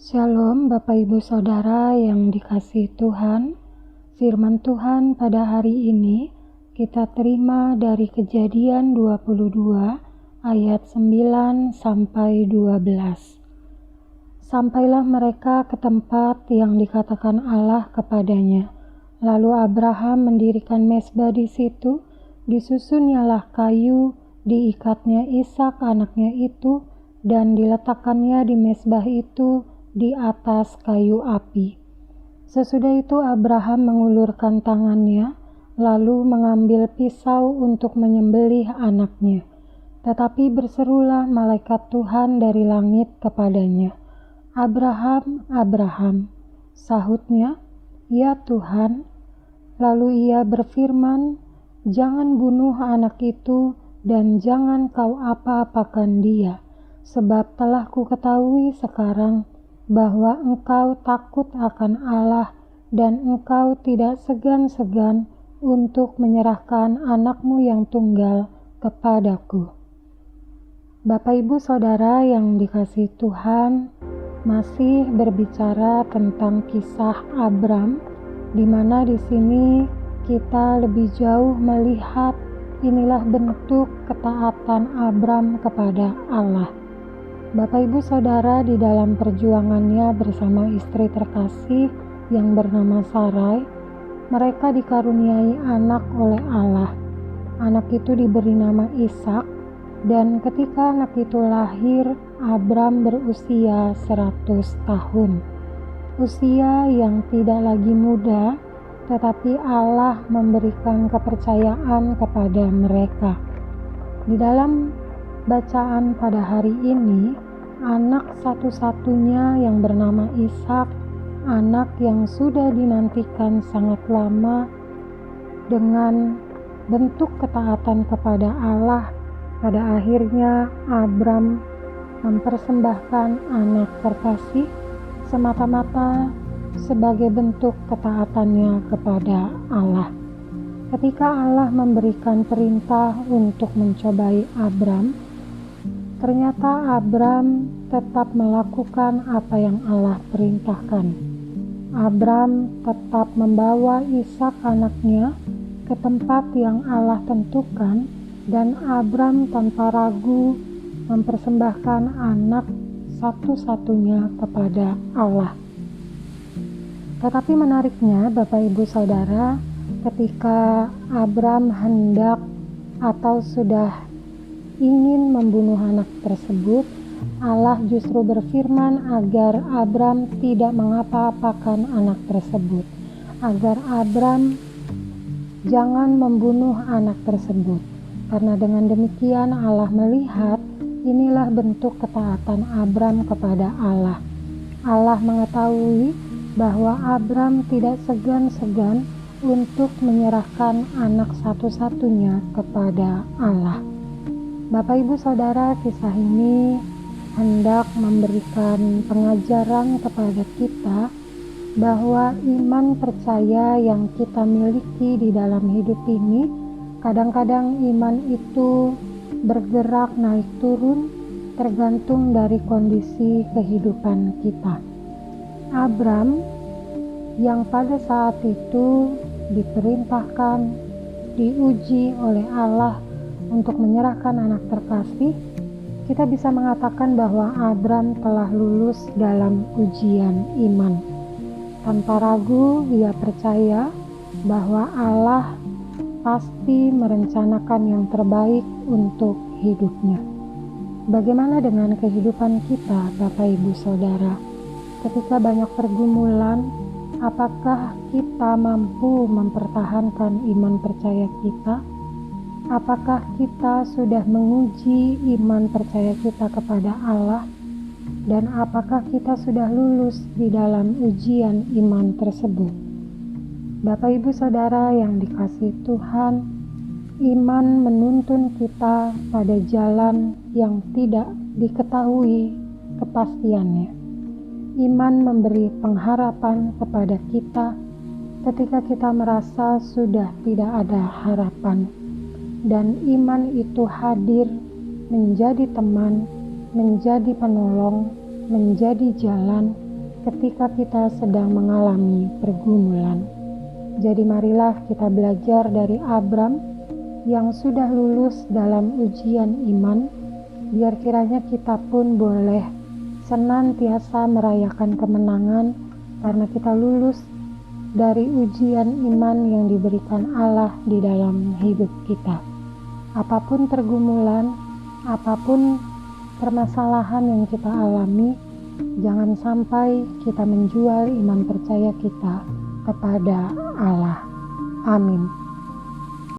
Shalom Bapak Ibu Saudara yang dikasihi Tuhan. Firman Tuhan pada hari ini kita terima dari Kejadian 22 ayat 9 sampai 12. Sampailah mereka ke tempat yang dikatakan Allah kepadanya. Lalu Abraham mendirikan mezbah di situ, disusunnyalah kayu, diikatnya Ishak anaknya itu, dan diletakkannya di mezbah itu di atas kayu api. Sesudah itu Abraham mengulurkan tangannya, lalu mengambil pisau untuk menyembelih anaknya. Tetapi berserulah malaikat Tuhan dari langit kepadanya, "Abraham, Abraham." Sahutnya, "Ya Tuhan." Lalu ia berfirman, "Jangan bunuh anak itu dan jangan kau apa-apakan dia, sebab telah ku ketahui sekarang bahwa engkau takut akan Allah dan engkau tidak segan-segan untuk menyerahkan anakmu yang tunggal kepadaku." Bapak Ibu Saudara yang dikasihi Tuhan, masih berbicara tentang kisah Abram, di mana di sini kita lebih jauh melihat inilah bentuk ketaatan Abram kepada Allah. Bapak Ibu Saudara di dalam perjuangannya bersama istri terkasih yang bernama Sarai, mereka dikaruniai anak oleh Allah. Anak itu diberi nama Ishak, dan ketika anak itu lahir, Abram berusia 100 tahun. Usia yang tidak lagi muda, tetapi Allah memberikan kepercayaan kepada mereka. Di dalam bacaan pada hari ini, anak satu-satunya yang bernama Ishak, anak yang sudah dinantikan sangat lama, dengan bentuk ketaatan kepada Allah, pada akhirnya Abram mempersembahkan anak terkasih semata-mata sebagai bentuk ketaatannya kepada Allah. Ketika Allah memberikan perintah untuk mencobai Abram, ternyata Abram tetap melakukan apa yang Allah perintahkan. Abram tetap membawa Ishak anaknya ke tempat yang Allah tentukan, dan Abram tanpa ragu mempersembahkan anak satu-satunya kepada Allah. Tetapi menariknya Bapak Ibu Saudara, ketika Abram hendak atau sudah ingin membunuh anak tersebut, Allah justru berfirman agar Abram tidak mengapa-apakan anak tersebut, agar Abram jangan membunuh anak tersebut. Karena dengan demikian Allah melihat inilah bentuk ketaatan Abram kepada Allah. Allah mengetahui bahwa Abram tidak segan-segan untuk menyerahkan anak satu-satunya kepada Allah. Bapak Ibu Saudara, kisah ini hendak memberikan pengajaran kepada kita bahwa iman percaya yang kita miliki di dalam hidup ini, kadang-kadang iman itu bergerak naik turun tergantung dari kondisi kehidupan kita. Abram yang pada saat itu diperintahkan, diuji oleh Allah untuk menyerahkan anak terkasih, kita bisa mengatakan bahwa Abram telah lulus dalam ujian iman. Tanpa ragu ia percaya bahwa Allah pasti merencanakan yang terbaik untuk hidupnya. Bagaimana dengan kehidupan kita, Bapak Ibu Saudara? Ketika banyak pergumulan, apakah kita mampu mempertahankan iman percaya kita? Apakah kita sudah menguji iman percaya kita kepada Allah? Dan apakah kita sudah lulus di dalam ujian iman tersebut? Bapak Ibu Saudara yang dikasihi Tuhan, iman menuntun kita pada jalan yang tidak diketahui kepastiannya. Iman memberi pengharapan kepada kita ketika kita merasa sudah tidak ada harapan. Dan iman itu hadir menjadi teman, menjadi penolong, menjadi jalan ketika kita sedang mengalami pergumulan. Jadi marilah kita belajar dari Abram yang sudah lulus dalam ujian iman, biar kiranya kita pun boleh senantiasa merayakan kemenangan karena kita lulus dari ujian iman yang diberikan Allah di dalam hidup kita. Apapun pergumulan, apapun permasalahan yang kita alami, jangan sampai kita menjual iman percaya kita kepada Allah. Amin.